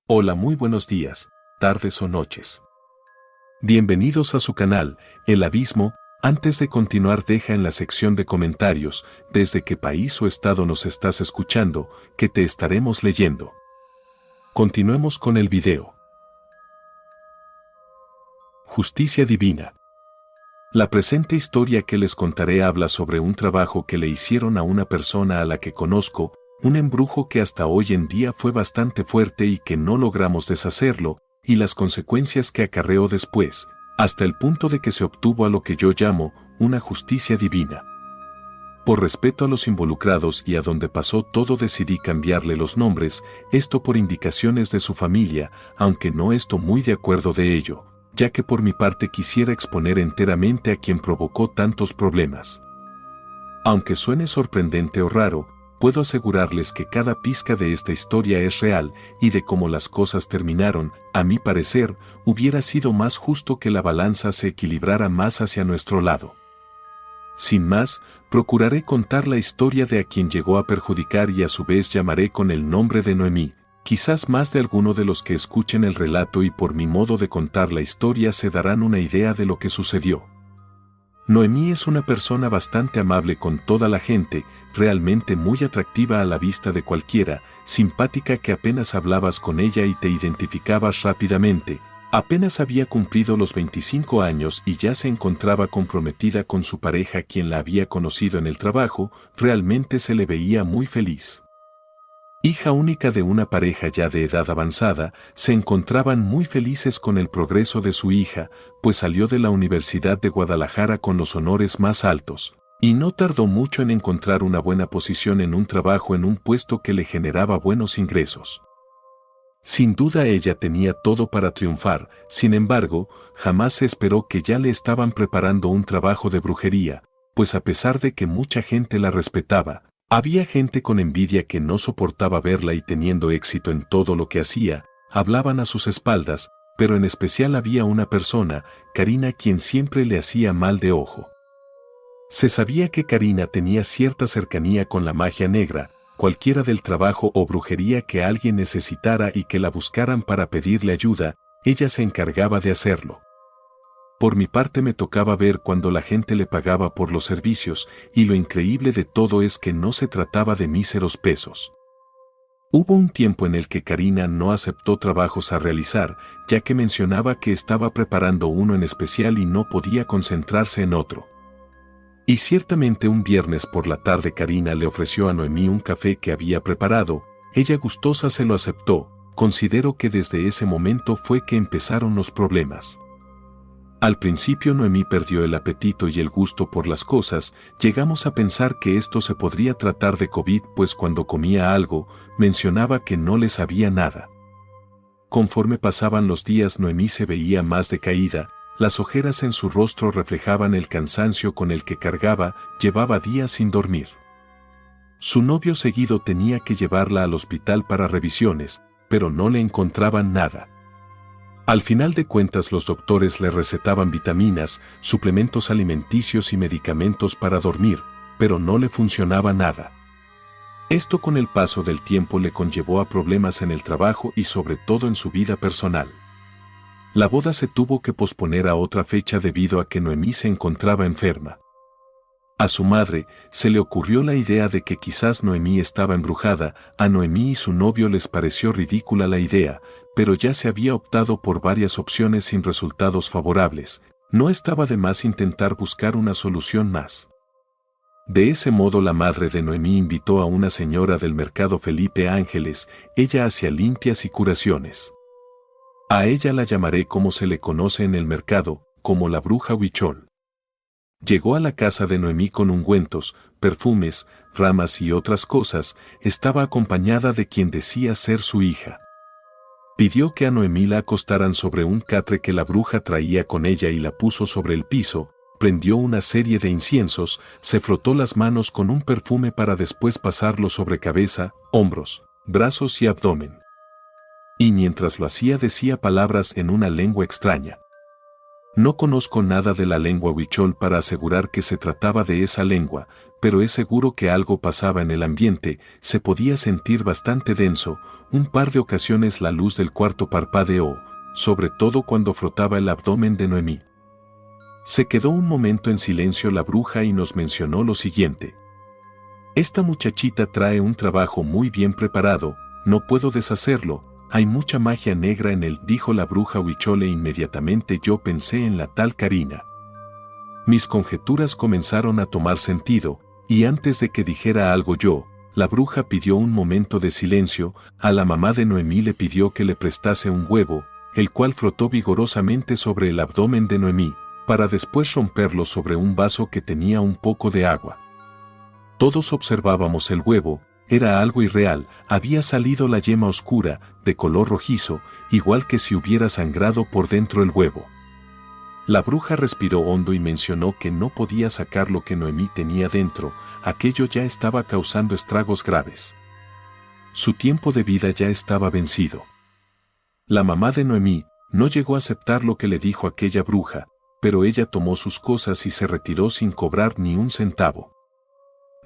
Hola, muy buenos días, tardes o noches. Bienvenidos a su canal, El Abismo. Antes de continuar, deja en la sección de comentarios desde qué país o estado nos estás escuchando, que te estaremos leyendo. Continuemos con el video. Justicia divina. La presente historia que les contaré habla sobre un trabajo que le hicieron a una persona a la que conozco, un embrujo que hasta hoy en día fue bastante fuerte y que no logramos deshacerlo, y las consecuencias que acarreó después, hasta el punto de que se obtuvo a lo que yo llamo una justicia divina. Por respeto a los involucrados y a donde pasó todo, decidí cambiarle los nombres, esto por indicaciones de su familia, aunque no estoy muy de acuerdo de ello, ya que por mi parte quisiera exponer enteramente a quien provocó tantos problemas. Aunque suene sorprendente o raro, puedo asegurarles que cada pizca de esta historia es real, y de cómo las cosas terminaron, a mi parecer, hubiera sido más justo que la balanza se equilibrara más hacia nuestro lado. Sin más, procuraré contar la historia de a quien llegó a perjudicar y a su vez llamaré con el nombre de Noemí. Quizás más de alguno de los que escuchen el relato y por mi modo de contar la historia se darán una idea de lo que sucedió. Noemí es una persona bastante amable con toda la gente, realmente muy atractiva a la vista de cualquiera, simpática que apenas hablabas con ella y te identificabas rápidamente. Apenas había cumplido los 25 años y ya se encontraba comprometida con su pareja, quien la había conocido en el trabajo, realmente se le veía muy feliz. Hija única de una pareja ya de edad avanzada, se encontraban muy felices con el progreso de su hija, pues salió de la Universidad de Guadalajara con los honores más altos, y no tardó mucho en encontrar una buena posición en un trabajo en un puesto que le generaba buenos ingresos. Sin duda ella tenía todo para triunfar, sin embargo, jamás se esperó que ya le estaban preparando un trabajo de brujería, pues a pesar de que mucha gente la respetaba, había gente con envidia que no soportaba verla y teniendo éxito en todo lo que hacía, hablaban a sus espaldas, pero en especial había una persona, Karina, quien siempre le hacía mal de ojo. Se sabía que Karina tenía cierta cercanía con la magia negra, cualquiera del trabajo o brujería que alguien necesitara y que la buscaran para pedirle ayuda, ella se encargaba de hacerlo. Por mi parte me tocaba ver cuando la gente le pagaba por los servicios, y lo increíble de todo es que no se trataba de míseros pesos. Hubo un tiempo en el que Karina no aceptó trabajos a realizar, ya que mencionaba que estaba preparando uno en especial y no podía concentrarse en otro. Y ciertamente un viernes por la tarde Karina le ofreció a Noemí un café que había preparado, ella gustosa se lo aceptó. Considero que desde ese momento fue que empezaron los problemas. Al principio Noemí perdió el apetito y el gusto por las cosas, llegamos a pensar que esto se podría tratar de COVID, pues cuando comía algo, mencionaba que no le sabía nada. Conforme pasaban los días Noemí se veía más decaída, las ojeras en su rostro reflejaban el cansancio con el que cargaba, llevaba días sin dormir. Su novio seguido tenía que llevarla al hospital para revisiones, pero no le encontraban nada. Al final de cuentas los doctores le recetaban vitaminas, suplementos alimenticios y medicamentos para dormir, pero no le funcionaba nada. Esto con el paso del tiempo le conllevó a problemas en el trabajo y sobre todo en su vida personal. La boda se tuvo que posponer a otra fecha debido a que Noemí se encontraba enferma. A su madre se le ocurrió la idea de que quizás Noemí estaba embrujada, a Noemí y su novio les pareció ridícula la idea, pero ya se había optado por varias opciones sin resultados favorables, no estaba de más intentar buscar una solución más. De ese modo la madre de Noemí invitó a una señora del mercado, Felipe Ángeles, ella hacía limpias y curaciones. A ella la llamaré como se le conoce en el mercado, como la bruja Huichol. Llegó a la casa de Noemí con ungüentos, perfumes, ramas y otras cosas, estaba acompañada de quien decía ser su hija. Pidió que a Noemí la acostaran sobre un catre que la bruja traía con ella y la puso sobre el piso, prendió una serie de inciensos, se frotó las manos con un perfume para después pasarlo sobre cabeza, hombros, brazos y abdomen. Y mientras lo hacía decía palabras en una lengua extraña. No conozco nada de la lengua huichol para asegurar que se trataba de esa lengua, pero es seguro que algo pasaba en el ambiente, se podía sentir bastante denso, un par de ocasiones la luz del cuarto parpadeó, sobre todo cuando frotaba el abdomen de Noemí. Se quedó un momento en silencio la bruja y nos mencionó lo siguiente. Esta muchachita trae un trabajo muy bien preparado, no puedo deshacerlo, hay mucha magia negra en él, dijo la bruja huichol e inmediatamente yo pensé en la tal Karina. Mis conjeturas comenzaron a tomar sentido, y antes de que dijera algo yo, la bruja pidió un momento de silencio, a la mamá de Noemí le pidió que le prestase un huevo, el cual frotó vigorosamente sobre el abdomen de Noemí, para después romperlo sobre un vaso que tenía un poco de agua. Todos observábamos el huevo, era algo irreal, había salido la yema oscura, de color rojizo, igual que si hubiera sangrado por dentro el huevo. La bruja respiró hondo y mencionó que no podía sacar lo que Noemí tenía dentro, aquello ya estaba causando estragos graves. Su tiempo de vida ya estaba vencido. La mamá de Noemí no llegó a aceptar lo que le dijo aquella bruja, pero ella tomó sus cosas y se retiró sin cobrar ni un centavo.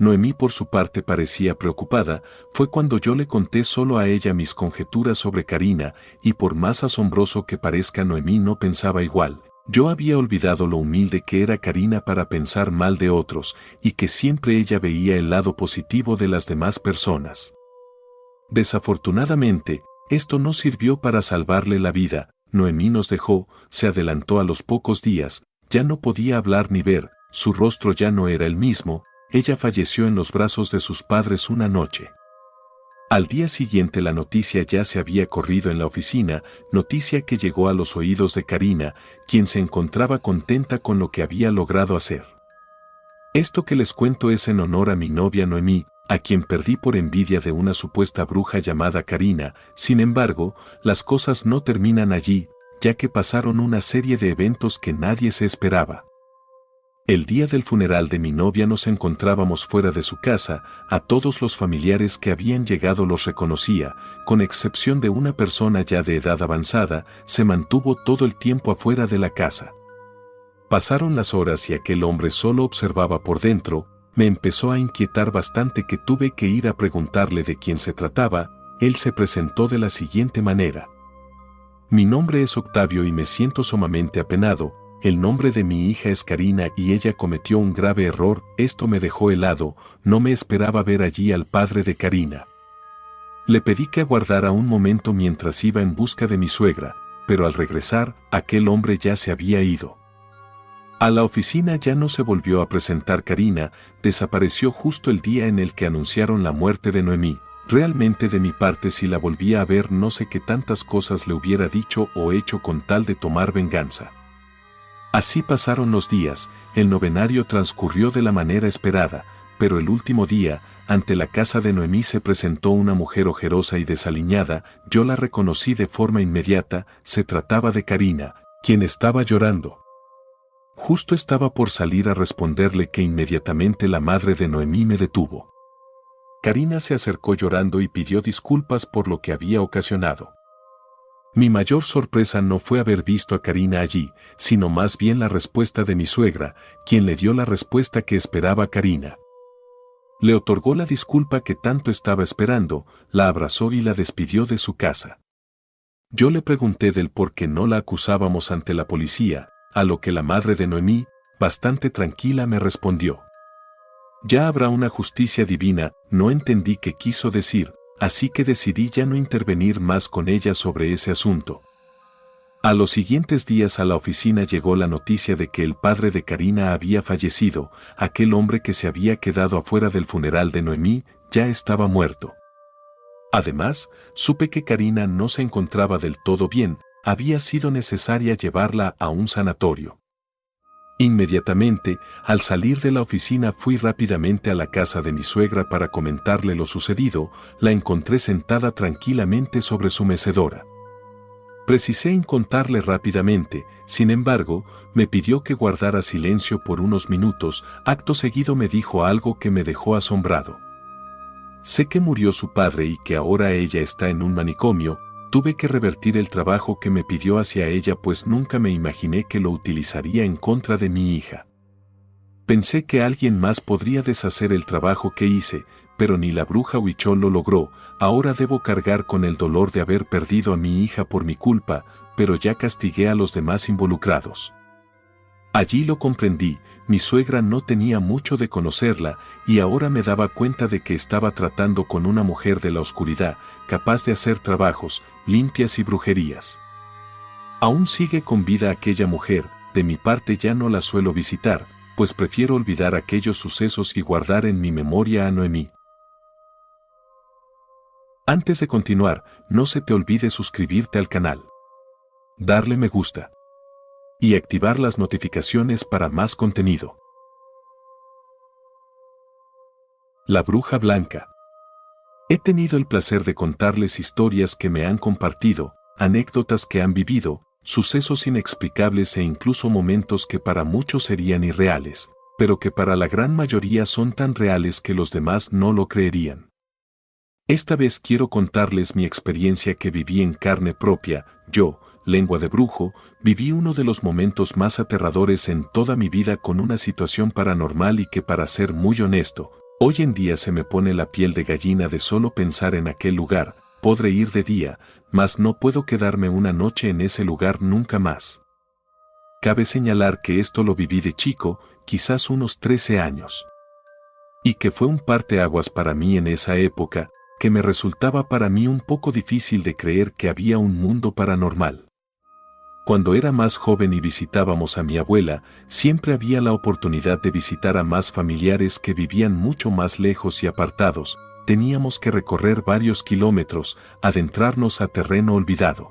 Noemí por su parte parecía preocupada, fue cuando yo le conté solo a ella mis conjeturas sobre Karina, y por más asombroso que parezca Noemí no pensaba igual. Yo había olvidado lo humilde que era Karina para pensar mal de otros, y que siempre ella veía el lado positivo de las demás personas. Desafortunadamente, esto no sirvió para salvarle la vida, Noemí nos dejó, se adelantó a los pocos días, ya no podía hablar ni ver, su rostro ya no era el mismo, ella falleció en los brazos de sus padres una noche. Al día siguiente la noticia ya se había corrido en la oficina, noticia que llegó a los oídos de Karina, quien se encontraba contenta con lo que había logrado hacer. Esto que les cuento es en honor a mi novia Noemí, a quien perdí por envidia de una supuesta bruja llamada Karina. Sin embargo, las cosas no terminan allí, ya que pasaron una serie de eventos que nadie se esperaba. El día del funeral de mi novia nos encontrábamos fuera de su casa, a todos los familiares que habían llegado los reconocía, con excepción de una persona ya de edad avanzada, se mantuvo todo el tiempo afuera de la casa. Pasaron las horas y aquel hombre solo observaba por dentro, me empezó a inquietar bastante que tuve que ir a preguntarle de quién se trataba, él se presentó de la siguiente manera. Mi nombre es Octavio y me siento sumamente apenado. El nombre de mi hija es Karina y ella cometió un grave error, esto me dejó helado, no me esperaba ver allí al padre de Karina. Le pedí que aguardara un momento mientras iba en busca de mi suegra, pero al regresar, aquel hombre ya se había ido. A la oficina ya no se volvió a presentar Karina, desapareció justo el día en el que anunciaron la muerte de Noemí. Realmente de mi parte si la volvía a ver no sé qué tantas cosas le hubiera dicho o hecho con tal de tomar venganza. Así pasaron los días, el novenario transcurrió de la manera esperada, pero el último día, ante la casa de Noemí se presentó una mujer ojerosa y desaliñada, yo la reconocí de forma inmediata, se trataba de Karina, quien estaba llorando. Justo estaba por salir a responderle que inmediatamente la madre de Noemí me detuvo. Karina se acercó llorando y pidió disculpas por lo que había ocasionado. Mi mayor sorpresa no fue haber visto a Karina allí, sino más bien la respuesta de mi suegra, quien le dio la respuesta que esperaba Karina. Le otorgó la disculpa que tanto estaba esperando, la abrazó y la despidió de su casa. Yo le pregunté del por qué no la acusábamos ante la policía, a lo que la madre de Noemí, bastante tranquila, me respondió. Ya habrá una justicia divina, no entendí qué quiso decir. Así que decidí ya no intervenir más con ella sobre ese asunto. A los siguientes días a la oficina llegó la noticia de que el padre de Karina había fallecido, aquel hombre que se había quedado afuera del funeral de Noemí, ya estaba muerto. Además, supe que Karina no se encontraba del todo bien, había sido necesaria llevarla a un sanatorio. Inmediatamente, al salir de la oficina fui rápidamente a la casa de mi suegra para comentarle lo sucedido, la encontré sentada tranquilamente sobre su mecedora. Precisé en contarle rápidamente, sin embargo, me pidió que guardara silencio por unos minutos, acto seguido me dijo algo que me dejó asombrado. Sé que murió su padre y que ahora ella está en un manicomio, tuve que revertir el trabajo que me pidió hacia ella, pues nunca me imaginé que lo utilizaría en contra de mi hija. Pensé que alguien más podría deshacer el trabajo que hice, pero ni la bruja Huichol lo logró. Ahora debo cargar con el dolor de haber perdido a mi hija por mi culpa, pero ya castigué a los demás involucrados. Allí lo comprendí, mi suegra no tenía mucho de conocerla, y ahora me daba cuenta de que estaba tratando con una mujer de la oscuridad, capaz de hacer trabajos, limpias y brujerías. Aún sigue con vida aquella mujer, de mi parte ya no la suelo visitar, pues prefiero olvidar aquellos sucesos y guardar en mi memoria a Noemí. Antes de continuar, no se te olvide suscribirte al canal, darle me gusta y activar las notificaciones para más contenido. La bruja blanca. He tenido el placer de contarles historias que me han compartido, anécdotas que han vivido, sucesos inexplicables e incluso momentos que para muchos serían irreales, pero que para la gran mayoría son tan reales que los demás no lo creerían. Esta vez quiero contarles mi experiencia que viví en carne propia. Yo, lengua de brujo, viví uno de los momentos más aterradores en toda mi vida con una situación paranormal y que, para ser muy honesto, hoy en día se me pone la piel de gallina de solo pensar en aquel lugar. Podré ir de día, mas no puedo quedarme una noche en ese lugar nunca más. Cabe señalar que esto lo viví de chico, quizás unos 13 años. Y que fue un parteaguas para mí en esa época, que me resultaba para mí un poco difícil de creer que había un mundo paranormal. Cuando era más joven y visitábamos a mi abuela, siempre había la oportunidad de visitar a más familiares que vivían mucho más lejos y apartados. Teníamos que recorrer varios kilómetros, adentrarnos a terreno olvidado.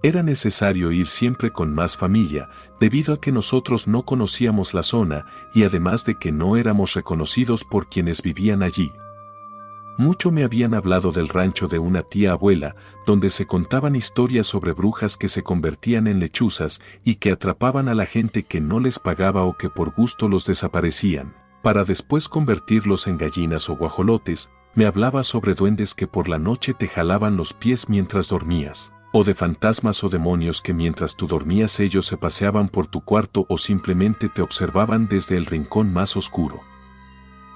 Era necesario ir siempre con más familia, debido a que nosotros no conocíamos la zona y además de que no éramos reconocidos por quienes vivían allí. Mucho me habían hablado del rancho de una tía abuela, donde se contaban historias sobre brujas que se convertían en lechuzas y que atrapaban a la gente que no les pagaba o que por gusto los desaparecían, para después convertirlos en gallinas o guajolotes. Me hablaba sobre duendes que por la noche te jalaban los pies mientras dormías, o de fantasmas o demonios que mientras tú dormías ellos se paseaban por tu cuarto o simplemente te observaban desde el rincón más oscuro.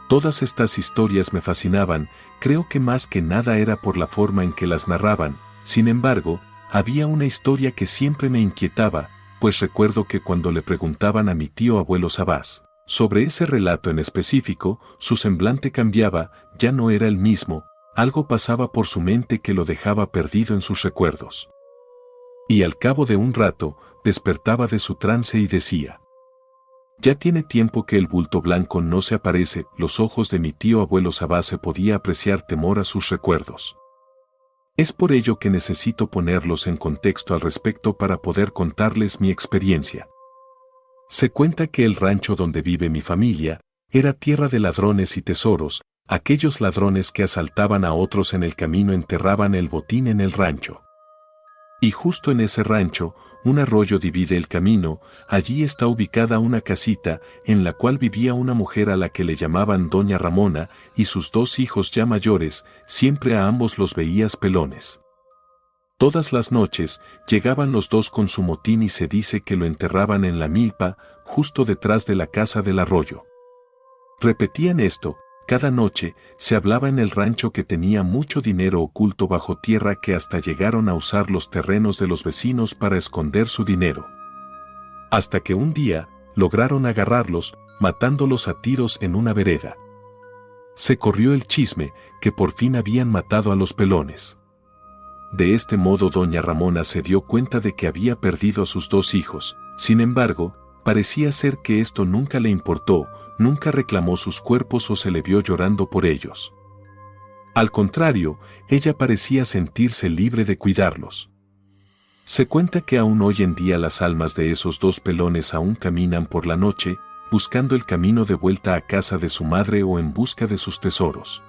Todas estas historias me fascinaban, creo que más que nada era por la forma en que las narraban. Sin embargo, había una historia que siempre me inquietaba, pues recuerdo que cuando le preguntaban a mi tío abuelo Sabás sobre ese relato en específico, su semblante cambiaba, ya no era el mismo, algo pasaba por su mente que lo dejaba perdido en sus recuerdos. Y al cabo de un rato, despertaba de su trance y decía: ya tiene tiempo que el bulto blanco no se aparece. Los ojos de mi tío abuelo Sabás se podía apreciar temor a sus recuerdos. Es por ello que necesito ponerlos en contexto al respecto para poder contarles mi experiencia. Se cuenta que el rancho donde vive mi familia era tierra de ladrones y tesoros. Aquellos ladrones que asaltaban a otros en el camino enterraban el botín en el rancho. Y justo en ese rancho, un arroyo divide el camino. Allí está ubicada una casita, en la cual vivía una mujer a la que le llamaban Doña Ramona, y sus 2 hijos ya mayores. Siempre a ambos los veías pelones. Todas las noches, llegaban los 2 con su motín y se dice que lo enterraban en la milpa, justo detrás de la casa del arroyo. Repetían esto. Cada noche, se hablaba en el rancho que tenía mucho dinero oculto bajo tierra, que hasta llegaron a usar los terrenos de los vecinos para esconder su dinero. Hasta que un día, lograron agarrarlos, matándolos a tiros en una vereda. Se corrió el chisme, que por fin habían matado a los pelones. De este modo Doña Ramona se dio cuenta de que había perdido a sus 2 hijos. Sin embargo, parecía ser que esto nunca le importó. Nunca reclamó sus cuerpos o se le vio llorando por ellos. Al contrario, ella parecía sentirse libre de cuidarlos. Se cuenta que aún hoy en día las almas de esos 2 pelones aún caminan por la noche, buscando el camino de vuelta a casa de su madre o en busca de sus tesoros.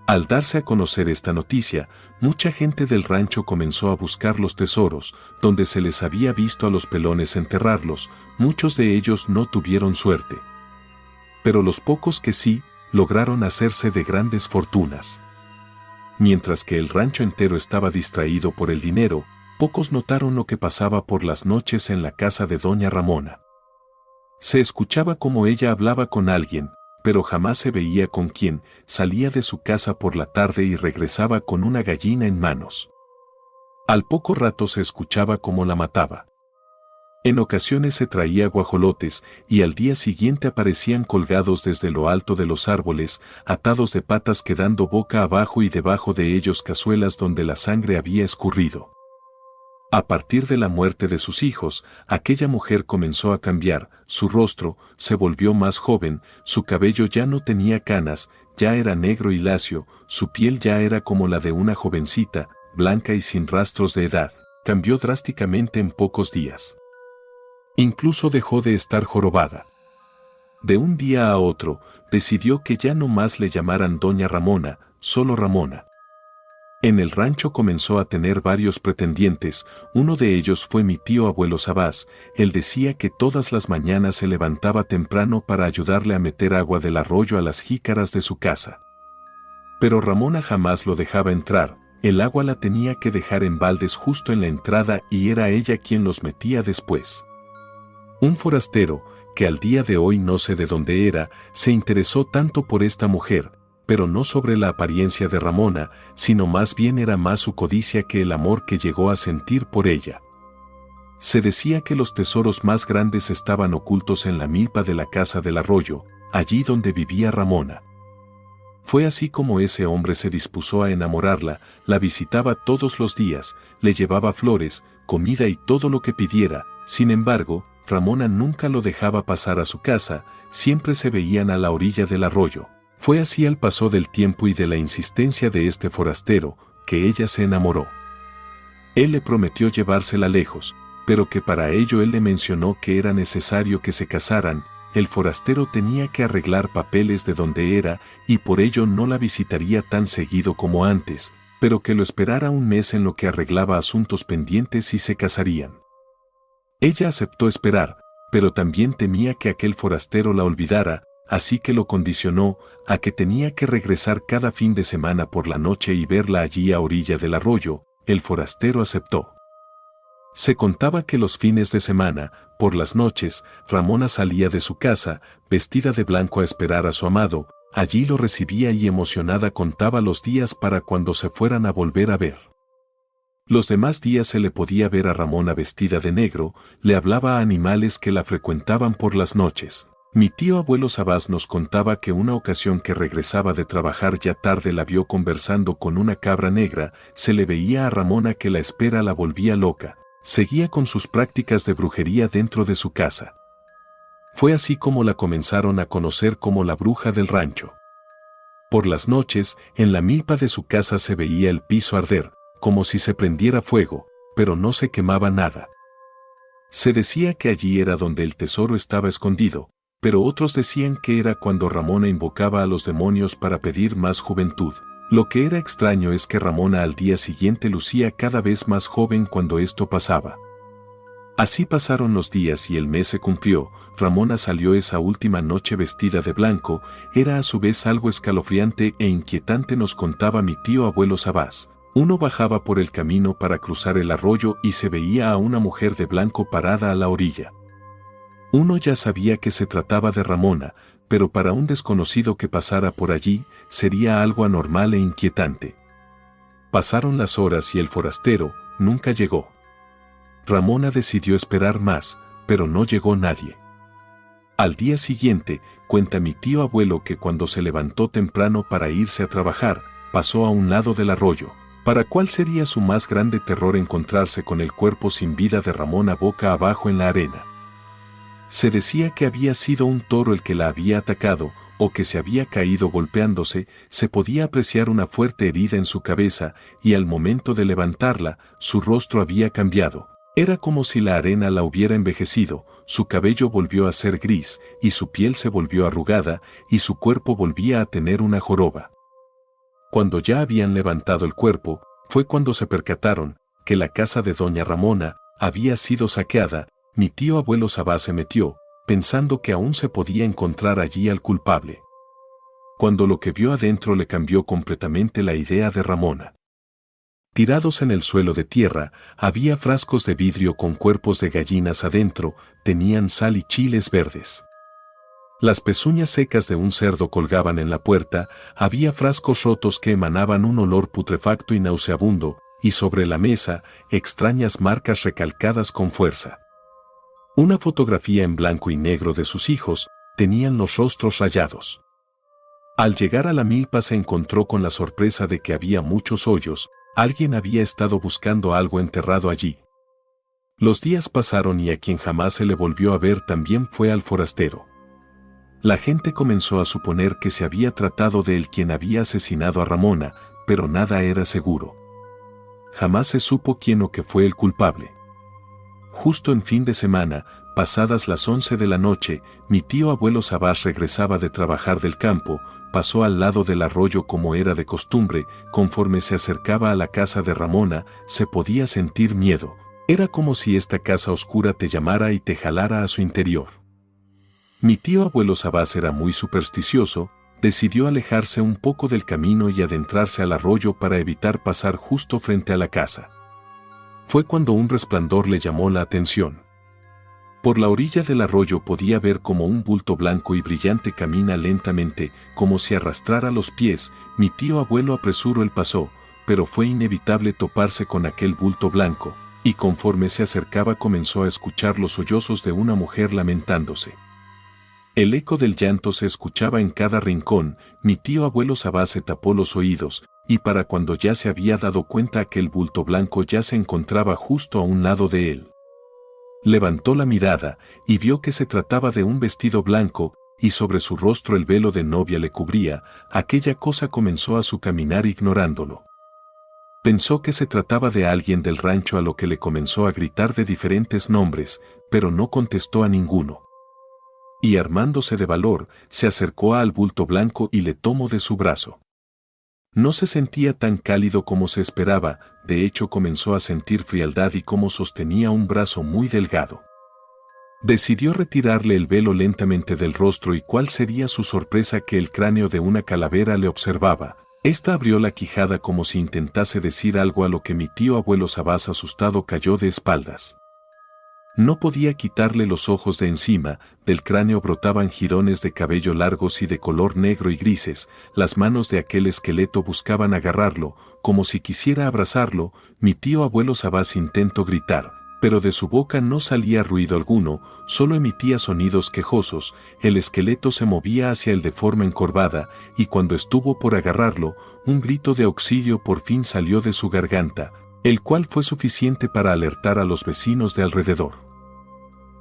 Al darse a conocer esta noticia, mucha gente del rancho comenzó a buscar los tesoros, donde se les había visto a los pelones enterrarlos. Muchos de ellos no tuvieron suerte. Pero los pocos que sí, lograron hacerse de grandes fortunas. mientras que el rancho entero estaba distraído por el dinero, pocos notaron lo que pasaba por las noches en la casa de doña Ramona. Se escuchaba como ella hablaba con alguien, pero jamás se veía con quién. Salía de su casa por la tarde y regresaba con una gallina en manos. Al poco rato se escuchaba cómo la mataba. En ocasiones se traía guajolotes y al día siguiente aparecían colgados desde lo alto de los árboles, atados de patas quedando boca abajo y debajo de ellos cazuelas donde la sangre había escurrido. A partir de la muerte de sus hijos, aquella mujer comenzó a cambiar, su rostro se volvió más joven, su cabello ya no tenía canas, ya era negro y lacio, su piel ya era como la de una jovencita, blanca y sin rastros de edad, cambió drásticamente en pocos días. Incluso dejó de estar jorobada. De un día a otro, decidió que ya no más le llamaran doña Ramona, solo Ramona. En el rancho comenzó a tener varios pretendientes, uno de ellos fue mi tío abuelo Sabás. Él decía que todas las mañanas se levantaba temprano para ayudarle a meter agua del arroyo a las jícaras de su casa. Pero Ramona jamás lo dejaba entrar, el agua la tenía que dejar en baldes justo en la entrada y era ella quien los metía después. Un forastero, que al día de hoy no sé de dónde era, se interesó tanto por esta mujer, pero no sobre la apariencia de Ramona, sino más bien era más su codicia que el amor que llegó a sentir por ella. Se decía que los tesoros más grandes estaban ocultos en la milpa de la casa del arroyo, allí donde vivía Ramona. Fue así como ese hombre se dispuso a enamorarla, la visitaba todos los días, le llevaba flores, comida y todo lo que pidiera. Sin embargo, Ramona nunca lo dejaba pasar a su casa, siempre se veían a la orilla del arroyo. Fue así al paso del tiempo y de la insistencia de este forastero, que ella se enamoró. Él le prometió llevársela lejos, pero que para ello él le mencionó que era necesario que se casaran. El forastero tenía que arreglar papeles de donde era y por ello no la visitaría tan seguido como antes, pero que lo esperara un mes en lo que arreglaba asuntos pendientes y se casarían. Ella aceptó esperar, pero también temía que aquel forastero la olvidara, así que lo condicionó a que tenía que regresar cada fin de semana por la noche y verla allí a orilla del arroyo. El forastero aceptó. Se contaba que los fines de semana, por las noches, Ramona salía de su casa, vestida de blanco a esperar a su amado, allí lo recibía y emocionada contaba los días para cuando se fueran a volver a ver. Los demás días se le podía ver a Ramona vestida de negro, le hablaba a animales que la frecuentaban por las noches. Mi tío abuelo Sabás nos contaba que una ocasión que regresaba de trabajar ya tarde la vio conversando con una cabra negra, se le veía a Ramona que la espera la volvía loca, seguía con sus prácticas de brujería dentro de su casa. Fue así como la comenzaron a conocer como la bruja del rancho. Por las noches, en la milpa de su casa se veía el piso arder, como si se prendiera fuego, pero no se quemaba nada. Se decía que allí era donde el tesoro estaba escondido, pero otros decían que era cuando Ramona invocaba a los demonios para pedir más juventud. Lo que era extraño es que Ramona al día siguiente lucía cada vez más joven cuando esto pasaba. Así pasaron los días y el mes se cumplió. Ramona salió esa última noche vestida de blanco, era a su vez algo escalofriante e inquietante, nos contaba mi tío abuelo Sabás. Uno bajaba por el camino para cruzar el arroyo y se veía a una mujer de blanco parada a la orilla. Uno ya sabía que se trataba de Ramona, pero para un desconocido que pasara por allí, sería algo anormal e inquietante. Pasaron las horas y el forastero nunca llegó. Ramona decidió esperar más, pero no llegó nadie. Al día siguiente, cuenta mi tío abuelo que cuando se levantó temprano para irse a trabajar, pasó a un lado del arroyo. ¿Para cuál sería su más grande terror encontrarse con el cuerpo sin vida de Ramona boca abajo en la arena? Se decía que había sido un toro el que la había atacado, o que se había caído golpeándose. Se podía apreciar una fuerte herida en su cabeza, y al momento de levantarla, su rostro había cambiado. Era como si la arena la hubiera envejecido, su cabello volvió a ser gris, y su piel se volvió arrugada, y su cuerpo volvía a tener una joroba. Cuando ya habían levantado el cuerpo, fue cuando se percataron que la casa de doña Ramona había sido saqueada. Mi tío abuelo Sabás se metió, pensando que aún se podía encontrar allí al culpable. cuando lo que vio adentro le cambió completamente la idea de Ramona. Tirados en el suelo de tierra, había frascos de vidrio con cuerpos de gallinas adentro, tenían sal y chiles verdes. Las pezuñas secas de un cerdo colgaban en la puerta, había frascos rotos que emanaban un olor putrefacto y nauseabundo, y sobre la mesa, extrañas marcas recalcadas con fuerza. Una fotografía en blanco y negro de sus hijos, tenían los rostros rayados. Al llegar a la milpa se encontró con la sorpresa de que había muchos hoyos, alguien había estado buscando algo enterrado allí. Los días pasaron y a quien jamás se le volvió a ver también fue al forastero. La gente comenzó a suponer que se había tratado de él quien había asesinado a Ramona, pero nada era seguro. Jamás se supo quién o qué fue el culpable. Justo en fin de semana, pasadas las 11 de la noche, mi tío abuelo Sabás regresaba de trabajar del campo, pasó al lado del arroyo como era de costumbre, conforme se acercaba a la casa de Ramona, se podía sentir miedo. Era como si esta casa oscura te llamara y te jalara a su interior. Mi tío abuelo Sabás era muy supersticioso, decidió alejarse un poco del camino y adentrarse al arroyo para evitar pasar justo frente a la casa. Fue cuando un resplandor le llamó la atención. Por la orilla del arroyo podía ver como un bulto blanco y brillante camina lentamente, como si arrastrara los pies. Mi tío abuelo apresuró el paso, pero fue inevitable toparse con aquel bulto blanco, y conforme se acercaba comenzó a escuchar los sollozos de una mujer lamentándose. El eco del llanto se escuchaba en cada rincón. Mi tío abuelo Sabás se tapó los oídos, y para cuando ya se había dado cuenta aquel bulto blanco ya se encontraba justo a un lado de él. Levantó la mirada y vio que se trataba de un vestido blanco, y sobre su rostro el velo de novia le cubría. Aquella cosa comenzó a su caminar ignorándolo. Pensó que se trataba de alguien del rancho, a lo que le comenzó a gritar de diferentes nombres, pero no contestó a ninguno. Y armándose de valor, se acercó al bulto blanco y le tomó de su brazo. No se sentía tan cálido como se esperaba, de hecho comenzó a sentir frialdad y como sostenía un brazo muy delgado. Decidió retirarle el velo lentamente del rostro y cuál sería su sorpresa que el cráneo de una calavera le observaba. Esta abrió la quijada como si intentase decir algo, a lo que mi tío abuelo Sabás asustado cayó de espaldas. No podía quitarle los ojos de encima, del cráneo brotaban jirones de cabello largos y de color negro y grises, las manos de aquel esqueleto buscaban agarrarlo, como si quisiera abrazarlo. Mi tío abuelo Sabás intentó gritar, pero de su boca no salía ruido alguno, solo emitía sonidos quejosos. El esqueleto se movía hacia él de forma encorvada, y cuando estuvo por agarrarlo, un grito de auxilio por fin salió de su garganta, el cual fue suficiente para alertar a los vecinos de alrededor.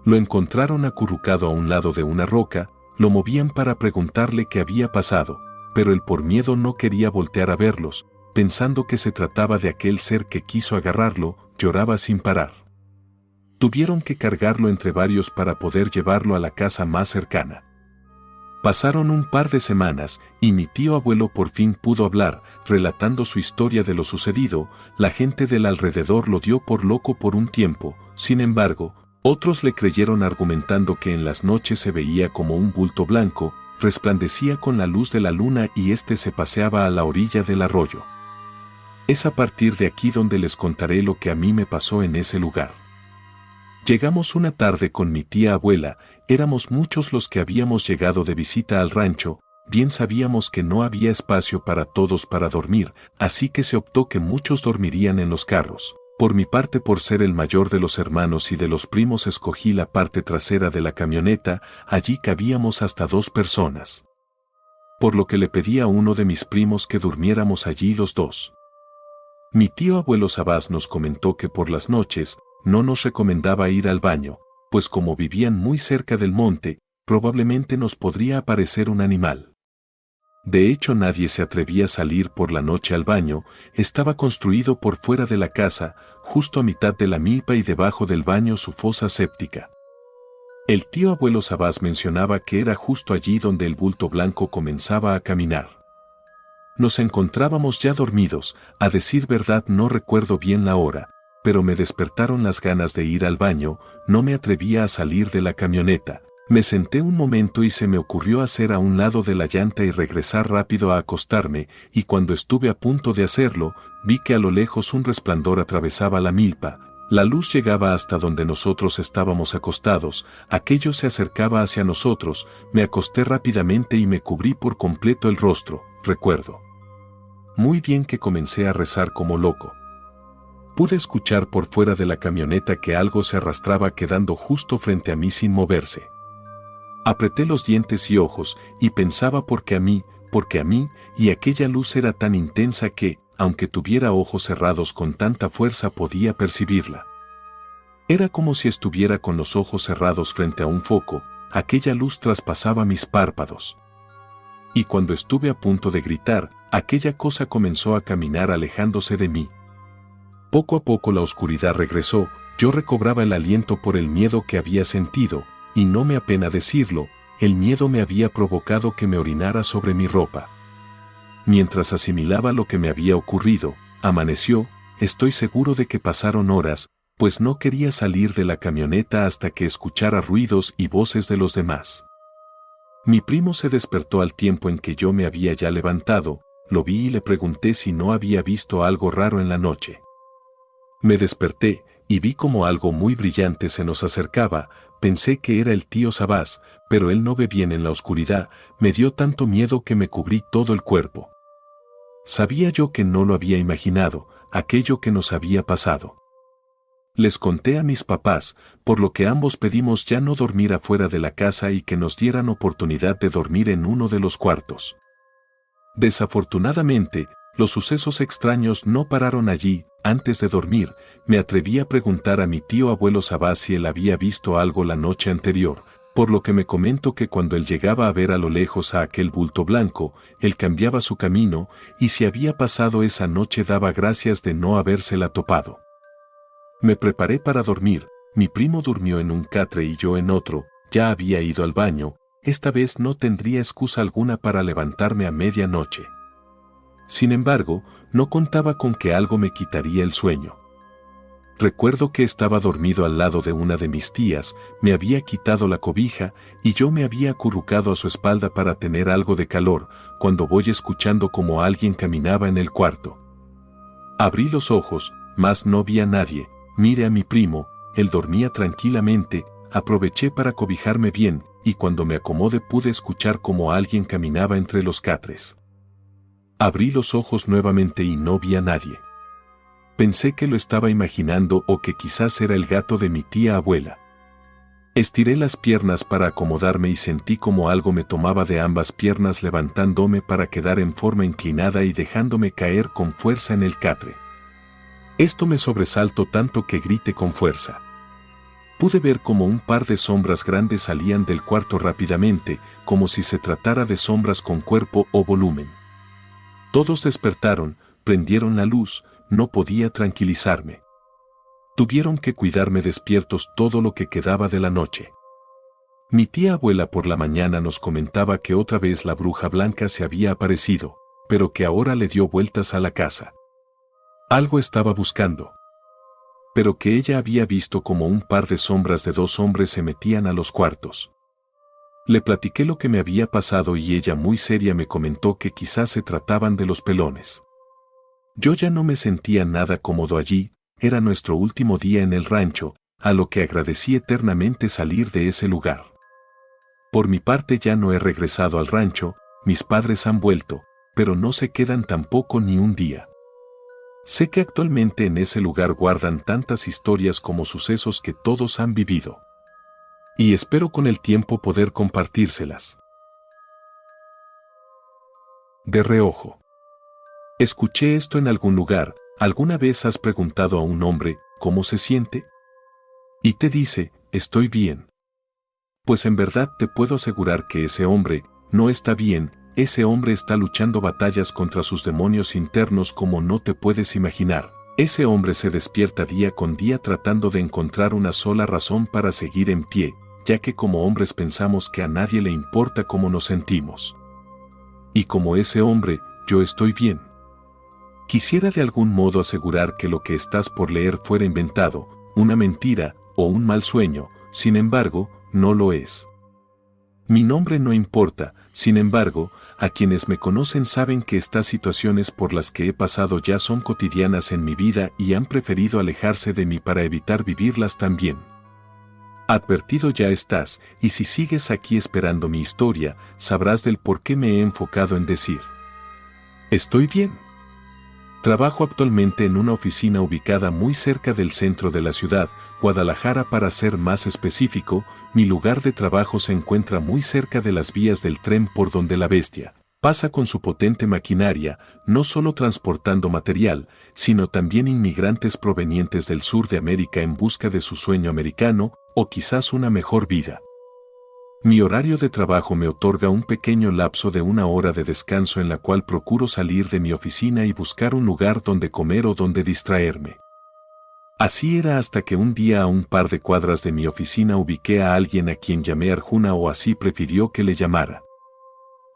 Lo encontraron acurrucado a un lado de una roca, lo movían para preguntarle qué había pasado, pero él por miedo no quería voltear a verlos, pensando que se trataba de aquel ser que quiso agarrarlo, lloraba sin parar. Tuvieron que cargarlo entre varios para poder llevarlo a la casa más cercana. Pasaron un par de semanas y mi tío abuelo por fin pudo hablar, relatando su historia de lo sucedido. La gente del alrededor lo dio por loco por un tiempo, sin embargo, otros le creyeron argumentando que en las noches se veía como un bulto blanco, resplandecía con la luz de la luna y éste se paseaba a la orilla del arroyo. Es a partir de aquí donde les contaré lo que a mí me pasó en ese lugar. Llegamos una tarde con mi tía abuela, éramos muchos los que habíamos llegado de visita al rancho, bien sabíamos que no había espacio para todos para dormir, así que se optó que muchos dormirían en los carros. Por mi parte, por ser el mayor de los hermanos y de los primos, escogí la parte trasera de la camioneta, allí cabíamos hasta 2 personas. Por lo que le pedí a uno de mis primos que durmiéramos allí los dos. Mi tío abuelo Sabás nos comentó que por las noches no nos recomendaba ir al baño, pues como vivían muy cerca del monte, probablemente nos podría aparecer un animal. De hecho, nadie se atrevía a salir por la noche al baño, estaba construido por fuera de la casa, justo a mitad de la milpa y debajo del baño su fosa séptica. El tío abuelo Sabás mencionaba que era justo allí donde el bulto blanco comenzaba a caminar. Nos encontrábamos ya dormidos, a decir verdad no recuerdo bien la hora, pero me despertaron las ganas de ir al baño, no me atrevía a salir de la camioneta. Me senté un momento y se me ocurrió hacer a un lado de la llanta y regresar rápido a acostarme, y cuando estuve a punto de hacerlo, vi que a lo lejos un resplandor atravesaba la milpa. La luz llegaba hasta donde nosotros estábamos acostados, aquello se acercaba hacia nosotros, me acosté rápidamente y me cubrí por completo el rostro, recuerdo muy bien que comencé a rezar como loco. Pude escuchar por fuera de la camioneta que algo se arrastraba quedando justo frente a mí sin moverse. Apreté los dientes y ojos y pensaba por qué a mí, y aquella luz era tan intensa que, aunque tuviera ojos cerrados con tanta fuerza podía percibirla. Era como si estuviera con los ojos cerrados frente a un foco, aquella luz traspasaba mis párpados. Y cuando estuve a punto de gritar, aquella cosa comenzó a caminar alejándose de mí. Poco a poco la oscuridad regresó, yo recobraba el aliento por el miedo que había sentido, y no me apena decirlo, el miedo me había provocado que me orinara sobre mi ropa. Mientras asimilaba lo que me había ocurrido, amaneció, estoy seguro de que pasaron horas, pues no quería salir de la camioneta hasta que escuchara ruidos y voces de los demás. Mi primo se despertó al tiempo en que yo me había ya levantado, lo vi y le pregunté si no había visto algo raro en la noche. Me desperté y vi como algo muy brillante se nos acercaba, pensé que era el tío Sabás, pero él no ve bien en la oscuridad, me dio tanto miedo que me cubrí todo el cuerpo. Sabía yo que no lo había imaginado, aquello que nos había pasado. Les conté a mis papás, por lo que ambos pedimos ya no dormir afuera de la casa y que nos dieran oportunidad de dormir en uno de los cuartos. Desafortunadamente, los sucesos extraños no pararon allí. Antes de dormir, me atreví a preguntar a mi tío abuelo Sabás si él había visto algo la noche anterior, por lo que me comentó que cuando él llegaba a ver a lo lejos a aquel bulto blanco, él cambiaba su camino, y si había pasado esa noche daba gracias de no habérsela topado. Me preparé para dormir, mi primo durmió en un catre y yo en otro, ya había ido al baño, esta vez no tendría excusa alguna para levantarme a medianoche. Sin embargo, no contaba con que algo me quitaría el sueño. Recuerdo que estaba dormido al lado de una de mis tías, me había quitado la cobija y yo me había acurrucado a su espalda para tener algo de calor, cuando voy escuchando como alguien caminaba en el cuarto. Abrí los ojos, mas no vi a nadie. Miré a mi primo, él dormía tranquilamente, aproveché para cobijarme bien, y cuando me acomodé pude escuchar como alguien caminaba entre los catres. Abrí los ojos nuevamente y no vi a nadie. Pensé que lo estaba imaginando o que quizás era el gato de mi tía abuela. Estiré las piernas para acomodarme y sentí como algo me tomaba de ambas piernas levantándome para quedar en forma inclinada y dejándome caer con fuerza en el catre. Esto me sobresaltó tanto que grité con fuerza. Pude ver como un par de sombras grandes salían del cuarto rápidamente, como si se tratara de sombras con cuerpo o volumen. Todos despertaron, prendieron la luz, no podía tranquilizarme. Tuvieron que cuidarme despiertos todo lo que quedaba de la noche. Mi tía abuela por la mañana nos comentaba que otra vez la bruja blanca se había aparecido, pero que ahora le dio vueltas a la casa. Algo estaba buscando. Pero que ella había visto como un par de sombras de dos hombres se metían a los cuartos. Le platiqué lo que me había pasado y ella muy seria me comentó que quizás se trataban de los pelones. Yo ya no me sentía nada cómodo allí, era nuestro último día en el rancho, a lo que agradecí eternamente salir de ese lugar. Por mi parte ya no he regresado al rancho, mis padres han vuelto, pero no se quedan tampoco ni un día. Sé que actualmente en ese lugar guardan tantas historias como sucesos que todos han vivido. Y espero con el tiempo poder compartírselas. De reojo. Escuché esto en algún lugar. ¿Alguna vez has preguntado a un hombre cómo se siente? Y te dice, estoy bien. Pues en verdad te puedo asegurar que ese hombre no está bien. Ese hombre está luchando batallas contra sus demonios internos como no te puedes imaginar. Ese hombre se despierta día con día tratando de encontrar una sola razón para seguir en pie, ya que como hombres pensamos que a nadie le importa cómo nos sentimos. Y como ese hombre, yo estoy bien. Quisiera de algún modo asegurar que lo que estás por leer fuera inventado, una mentira o un mal sueño, sin embargo, no lo es. Mi nombre no importa, sin embargo, a quienes me conocen saben que estas situaciones por las que he pasado ya son cotidianas en mi vida y han preferido alejarse de mí para evitar vivirlas también. Advertido ya estás, y si sigues aquí esperando mi historia, sabrás del por qué me he enfocado en decir: estoy bien. Trabajo actualmente en una oficina ubicada muy cerca del centro de la ciudad, Guadalajara para ser más específico. Mi lugar de trabajo se encuentra muy cerca de las vías del tren por donde la bestia pasa con su potente maquinaria, no solo transportando material, sino también inmigrantes provenientes del sur de América en busca de su sueño americano, o quizás una mejor vida. Mi horario de trabajo me otorga un pequeño lapso de 1 hora de descanso en la cual procuro salir de mi oficina y buscar un lugar donde comer o donde distraerme. Así era hasta que un día a un par de cuadras de mi oficina ubiqué a alguien a quien llamé Arjuna, o así prefirió que le llamara.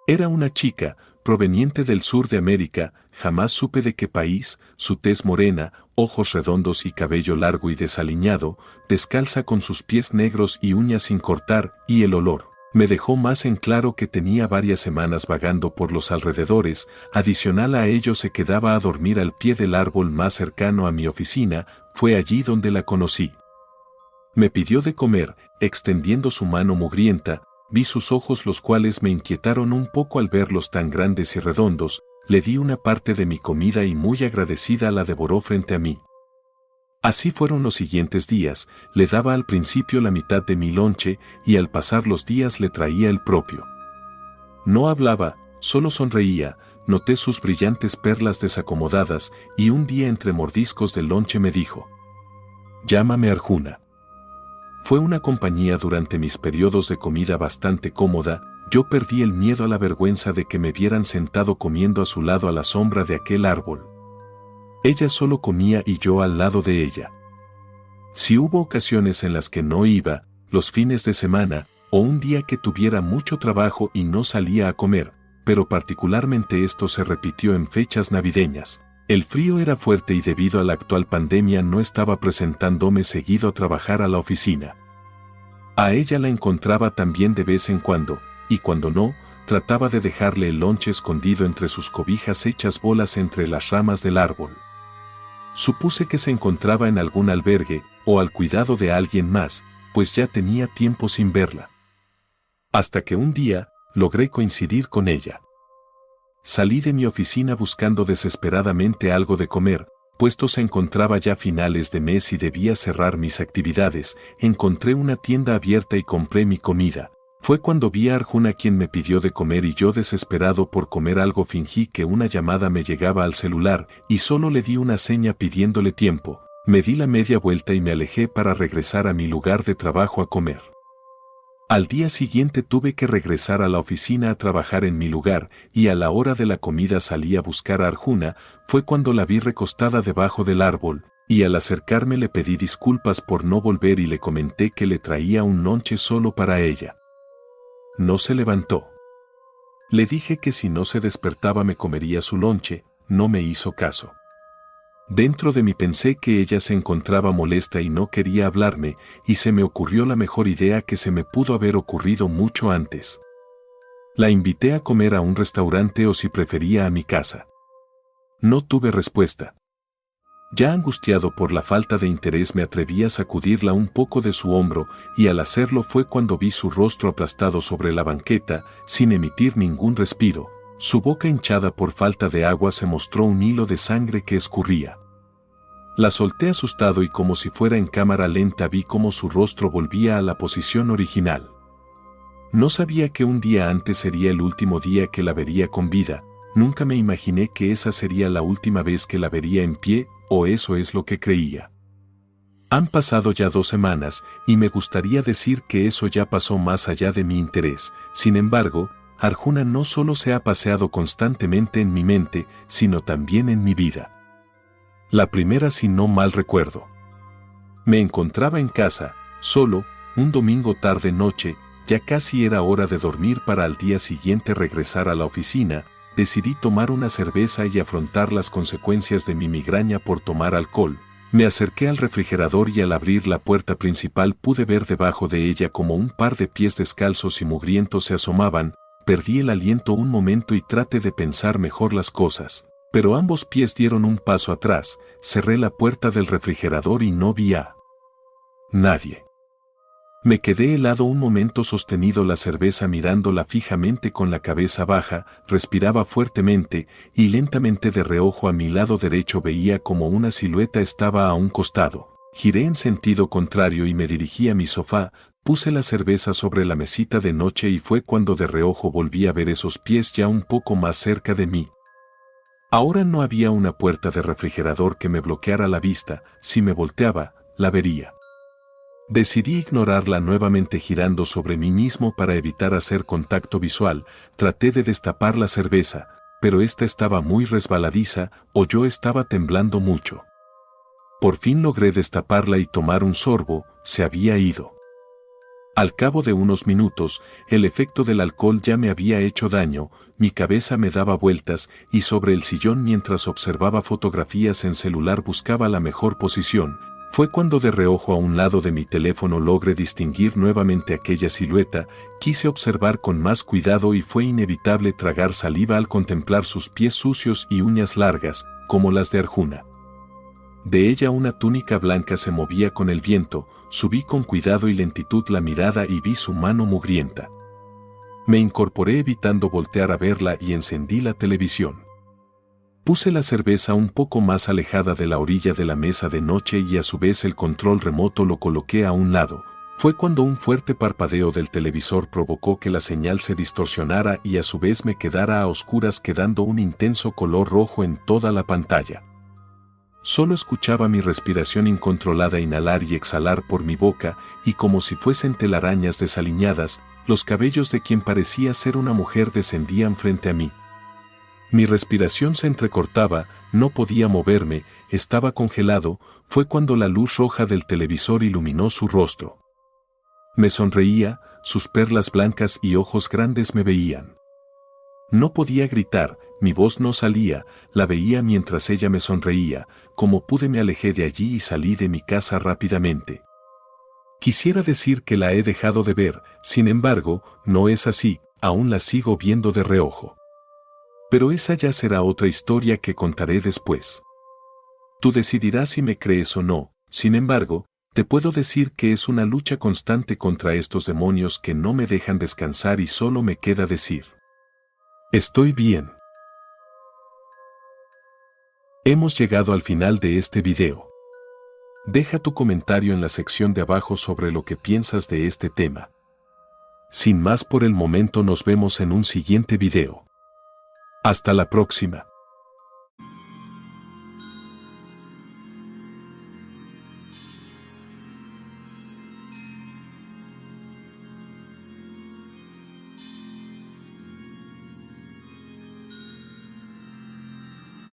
Era una chica, proveniente del sur de América, jamás supe de qué país, su tez morena, ojos redondos y cabello largo y desaliñado, descalza con sus pies negros y uñas sin cortar, y el olor me dejó más en claro que tenía varias semanas vagando por los alrededores. Adicional a ello se quedaba a dormir al pie del árbol más cercano a mi oficina. Fue allí donde la conocí. Me pidió de comer, extendiendo su mano mugrienta. Vi sus ojos, los cuales me inquietaron un poco al verlos tan grandes y redondos. Le di una parte de mi comida y muy agradecida la devoró frente a mí. Así fueron los siguientes días. Le daba al principio la mitad de mi lonche y al pasar los días le traía el propio. No hablaba, solo sonreía. Noté sus brillantes perlas desacomodadas y un día entre mordiscos del lonche me dijo: llámame Arjuna. Fue una compañía durante mis periodos de comida bastante cómoda. Yo perdí el miedo a la vergüenza de que me vieran sentado comiendo a su lado a la sombra de aquel árbol. Ella solo comía y yo al lado de ella. Si hubo ocasiones en las que no iba, los fines de semana, o un día que tuviera mucho trabajo y no salía a comer, pero particularmente esto se repitió en fechas navideñas. El frío era fuerte y debido a la actual pandemia no estaba presentándome seguido a trabajar a la oficina. A ella la encontraba también de vez en cuando, y cuando no, trataba de dejarle el lonche escondido entre sus cobijas hechas bolas entre las ramas del árbol. Supuse que se encontraba en algún albergue, o al cuidado de alguien más, pues ya tenía tiempo sin verla. Hasta que un día, logré coincidir con ella. Salí de mi oficina buscando desesperadamente algo de comer, puesto se encontraba ya finales de mes y debía cerrar mis actividades. Encontré una tienda abierta y compré mi comida. Fue cuando vi a Arjuna, quien me pidió de comer, y yo, desesperado por comer algo, fingí que una llamada me llegaba al celular y solo le di una seña pidiéndole tiempo. Me di la media vuelta y me alejé para regresar a mi lugar de trabajo a comer. Al día siguiente tuve que regresar a la oficina a trabajar en mi lugar, y a la hora de la comida salí a buscar a Arjuna. Fue cuando la vi recostada debajo del árbol, y al acercarme le pedí disculpas por no volver y le comenté que le traía un lonche solo para ella. No se levantó. Le dije que si no se despertaba me comería su lonche. No me hizo caso. Dentro de mí pensé que ella se encontraba molesta y no quería hablarme, y se me ocurrió la mejor idea que se me pudo haber ocurrido mucho antes. La invité a comer a un restaurante, o si prefería a mi casa. No tuve respuesta. Ya angustiado por la falta de interés, me atreví a sacudirla un poco de su hombro, y al hacerlo fue cuando vi su rostro aplastado sobre la banqueta, sin emitir ningún respiro. Su boca, hinchada por falta de agua, se mostró un hilo de sangre que escurría. La solté asustado y como si fuera en cámara lenta vi cómo su rostro volvía a la posición original. No sabía que un día antes sería el último día que la vería con vida. Nunca me imaginé que esa sería la última vez que la vería en pie, o eso es lo que creía. Han pasado ya 2 semanas, y me gustaría decir que eso ya pasó más allá de mi interés. Sin embargo, Arjuna no solo se ha paseado constantemente en mi mente, sino también en mi vida. La primera, si no mal recuerdo. Me encontraba en casa, solo, un domingo tarde-noche, ya casi era hora de dormir para al día siguiente regresar a la oficina. Decidí tomar una cerveza y afrontar las consecuencias de mi migraña por tomar alcohol. Me acerqué al refrigerador y al abrir la puerta principal pude ver debajo de ella como un par de pies descalzos y mugrientos se asomaban. Perdí el aliento un momento y traté de pensar mejor las cosas, pero ambos pies dieron un paso atrás. Cerré la puerta del refrigerador y no vi a nadie. Me quedé helado un momento sostenido la cerveza mirándola fijamente con la cabeza baja, respiraba fuertemente y lentamente de reojo a mi lado derecho veía como una silueta estaba a un costado. Giré en sentido contrario y me dirigí a mi sofá, puse la cerveza sobre la mesita de noche y fue cuando de reojo volví a ver esos pies ya un poco más cerca de mí. Ahora no había una puerta de refrigerador que me bloqueara la vista, si me volteaba, la vería. Decidí ignorarla nuevamente girando sobre mí mismo para evitar hacer contacto visual. Traté de destapar la cerveza, pero esta estaba muy resbaladiza o yo estaba temblando mucho. Por fin logré destaparla y tomar un sorbo. Se había ido. Al cabo de unos minutos, el efecto del alcohol ya me había hecho daño, mi cabeza me daba vueltas y sobre el sillón mientras observaba fotografías en celular buscaba la mejor posición. Fue cuando de reojo a un lado de mi teléfono logré distinguir nuevamente aquella silueta, quise observar con más cuidado y fue inevitable tragar saliva al contemplar sus pies sucios y uñas largas, como las de Arjuna. De ella una túnica blanca se movía con el viento, subí con cuidado y lentitud la mirada y vi su mano mugrienta. Me incorporé evitando voltear a verla y encendí la televisión. Puse la cerveza un poco más alejada de la orilla de la mesa de noche y a su vez el control remoto lo coloqué a un lado. Fue cuando un fuerte parpadeo del televisor provocó que la señal se distorsionara y a su vez me quedara a oscuras quedando un intenso color rojo en toda la pantalla. Solo escuchaba mi respiración incontrolada inhalar y exhalar por mi boca y como si fuesen telarañas desaliñadas, los cabellos de quien parecía ser una mujer descendían frente a mí. Mi respiración se entrecortaba, no podía moverme, estaba congelado. Fue cuando la luz roja del televisor iluminó su rostro. Me sonreía, sus perlas blancas y ojos grandes me veían. No podía gritar, mi voz no salía, la veía mientras ella me sonreía. Como pude me alejé de allí y salí de mi casa rápidamente. Quisiera decir que la he dejado de ver, sin embargo, no es así, aún la sigo viendo de reojo. Pero esa ya será otra historia que contaré después. Tú decidirás si me crees o no. Sin embargo, te puedo decir que es una lucha constante contra estos demonios que no me dejan descansar y solo me queda decir: estoy bien. Hemos llegado al final de este video. Deja tu comentario en la sección de abajo sobre lo que piensas de este tema. Sin más por el momento, nos vemos en un siguiente video. Hasta la próxima.